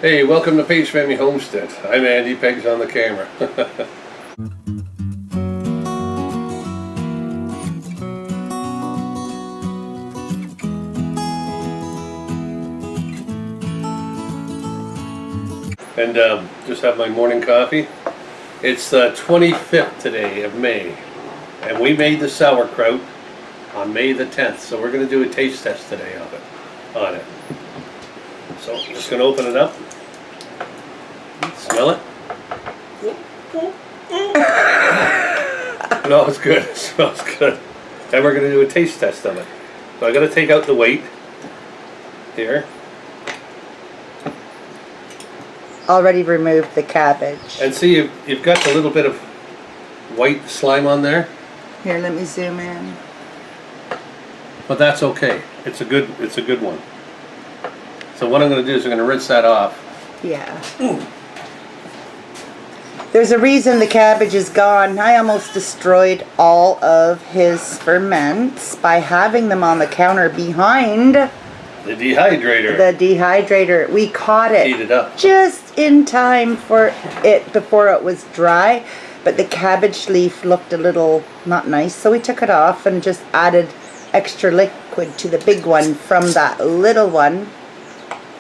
Hey, welcome to Paigefamily Homestead. I'm Andy, Peg's on the camera. And just have my morning coffee. It's the 25th today of May, and we made the sauerkraut on May the 10th, so we're going to do a taste test today on it. So I'm just going to open it up. Smell it? No, it's good. It smells good. And we're going to do a taste test of it. So I got to take out the weight here. Already removed the cabbage. And see, you've got a little bit of white slime on there. Here, let me zoom in. But that's okay. It's a good one. So what I'm going to do is I'm going to rinse that off. Yeah. There's a reason the cabbage is gone. I almost destroyed all of his ferments by having them on the counter behind the dehydrator. The dehydrator. We caught it. Heat it up. Just in time for it before it was dry. But the cabbage leaf looked a little not nice, so we took it off and just added extra liquid to the big one from that little one.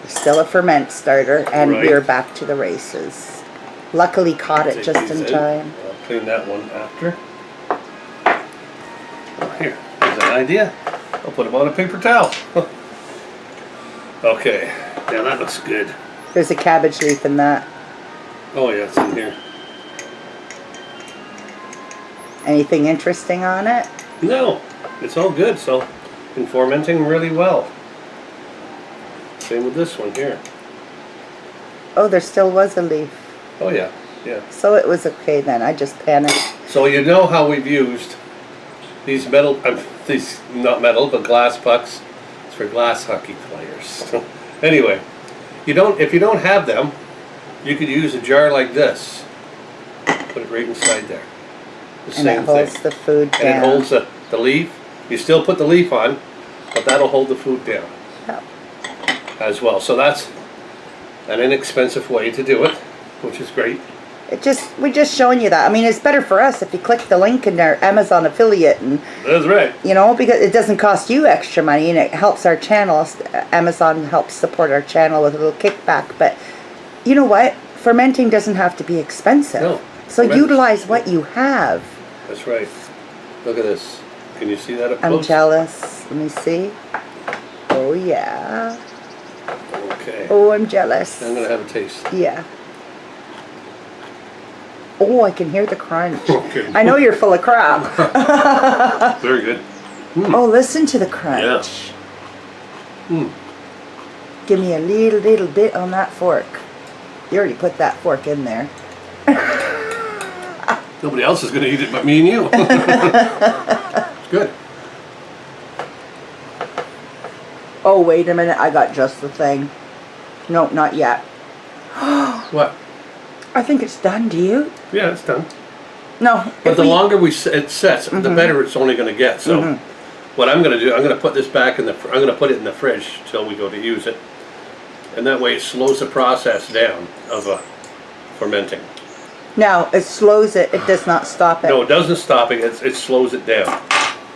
Still a ferment starter, and right. We're back to the races. Luckily caught it just in time. I'll clean that one after. Oh, here's an idea. I'll put them on a paper towel. Okay, yeah, that looks good. There's a cabbage leaf in that. Oh yeah, it's in here. Anything interesting on it? No, it's all good, so been fermenting really well. Same with this one here. Oh, there still was a leaf. Oh yeah, yeah. So it was okay then, I just panicked. So you know how we've used these metal, these not metal, but glass pucks. It's for glass hockey players. Anyway, if you don't have them, you could use a jar like this. Put it right inside there. The And it holds the food down. And it holds the leaf. You still put the leaf on, but that'll hold the food down. Yep. As well. So that's an inexpensive way to do it, which is great. We're just showing you that. I mean, it's better for us if you click the link in our Amazon affiliate, and that's right. You know, because it doesn't cost you extra money, and it helps our channel. Amazon helps support our channel with a little kickback. But you know what? Fermenting doesn't have to be expensive. No. So utilize what you have. That's right. Look at this. Can you see that up close? I'm jealous. Let me see. Oh yeah. Okay. Oh, I'm jealous. I'm gonna have a taste. Yeah. Oh, I can hear the crunch. Okay. I know you're full of crap. Very good. Mm. Oh, listen to the crunch. Yeah. Mm. Give me a little bit on that fork. You already put that fork in there. Nobody else is going to eat it but me and you. It's good. Oh, wait a minute. I got just the thing. No, not yet. What? I think it's done. Do you? Yeah, it's done. No. But the longer it sets, the better it's only going to get. So what I'm going to do, I'm going to put this back in I'm going to put it in the fridge till we go to use it. And that way it slows the process down of fermenting. No, it slows it. It does not stop it. No, it doesn't stop it. It slows it down.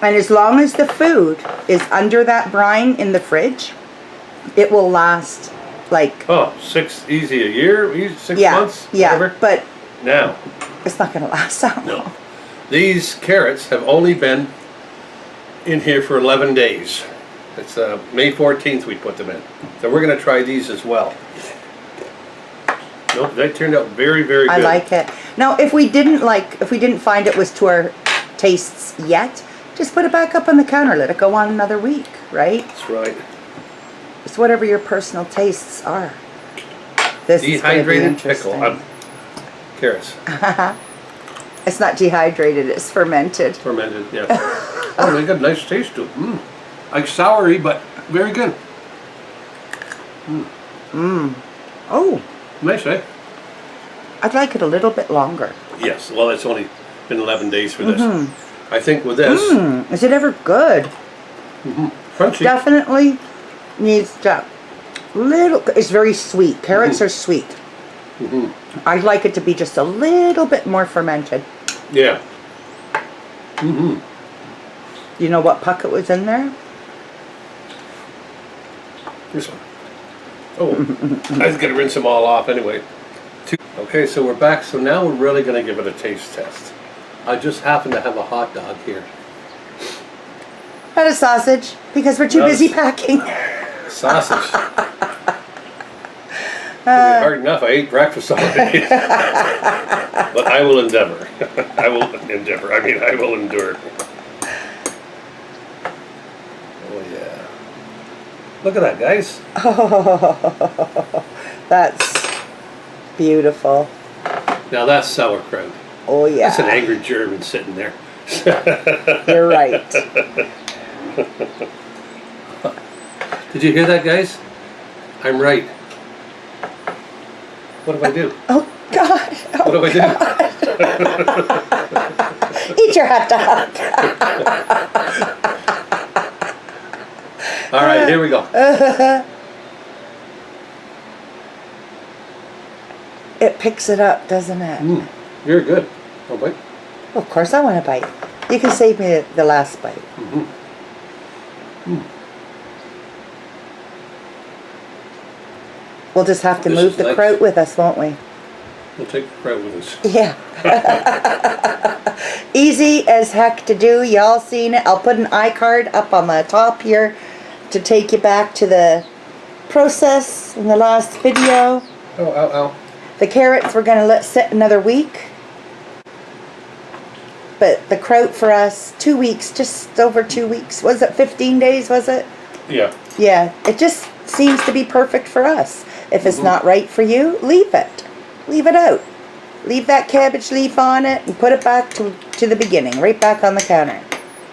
And as long as the food is under that brine in the fridge, it will last like... Oh, easy a year? 6 months? Yeah, whatever. but... Now. It's not going to last that long. No. These carrots have only been in here for 11 days. It's May 14th we put them in. So we're going to try these as well. Nope, they turned out very, very good. I like it. Now, if we didn't find it was to our tastes yet, just put it back up on the counter. Let it go on another week, right? That's right. It's whatever your personal tastes are. This Dehydrated pickle. Carrots. It's not dehydrated, it's fermented. Fermented, yeah. Oh, they got a nice taste to it. Like soury, but very good. Oh. Nice, eh? I'd like it a little bit longer. Yes, well, it's only been 11 days for this. I think with this... Is it ever good? Crunchy. Definitely needs to little, it's very sweet. Carrots are sweet. I'd like it to be just a little bit more fermented. Yeah. You know what pucket was in there? This one. Oh, I was going to rinse them all off anyway. Okay, so we're back. So now we're really going to give it a taste test. I just happen to have a hot dog here. Not a sausage, because we're too busy packing. Sausage. Hard enough, I ate breakfast already. But I will endeavor. I will endeavor. I mean, I will endure. Oh, yeah. Look at that, guys. Oh, that's beautiful. Now that's sauerkraut. Oh, yeah. That's an angry German sitting there. You're right. Did you hear that, guys? I'm right. What do I do? Oh, God. What do I do? Eat your hot dog. All right, here we go. It picks it up, doesn't it? You're good. Oh, bite. Well, of course I want a bite. You can save me the last bite. We'll just have to This move is the nice. kraut with us, won't we? We'll take the kraut with us. Yeah. Easy as heck to do. Y'all seen it. I'll put an iCard up on the top here to take you back to the process in the last video. Oh, ow, ow. The carrots we're going to let sit another week. But the kraut for us, 2 weeks, just over 2 weeks. Was it 15 days, was it? Yeah. Yeah, it just seems to be perfect for us. If it's not right for you, leave it. Leave it out. Leave that cabbage leaf on it and put it back to the beginning, right back on the counter.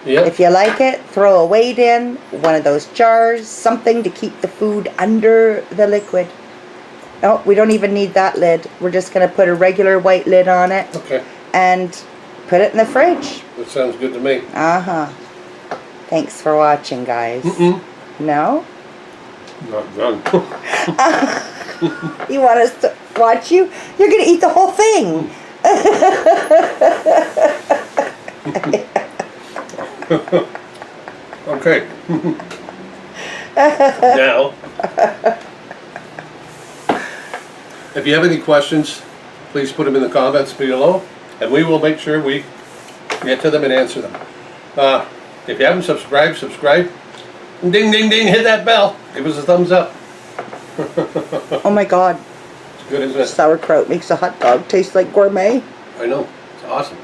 Yep. If you like it, throw a weight in, one of those jars, something to keep the food under the liquid. No, we don't even need that lid. We're just going to put a regular white lid on it Okay. and put it in the fridge. That sounds good to me. Uh-huh. Thanks for watching, guys. No? Not done. You want us to watch you? You're going to eat the whole thing. Okay. Now, if you have any questions, please put them in the comments below, and we will make sure we get to them and answer them. If you haven't subscribed, subscribe. Ding, ding, ding, hit that bell. Give us a thumbs up. Oh my God. It's good, isn't it? Sauerkraut makes a hot dog taste like gourmet. I know. It's awesome.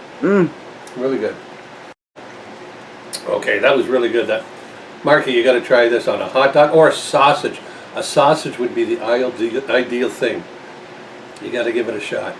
Really good. Okay, that was really good. That, Marky, you got to try this on a hot dog or a sausage. A sausage would be the ideal thing. You got to give it a shot.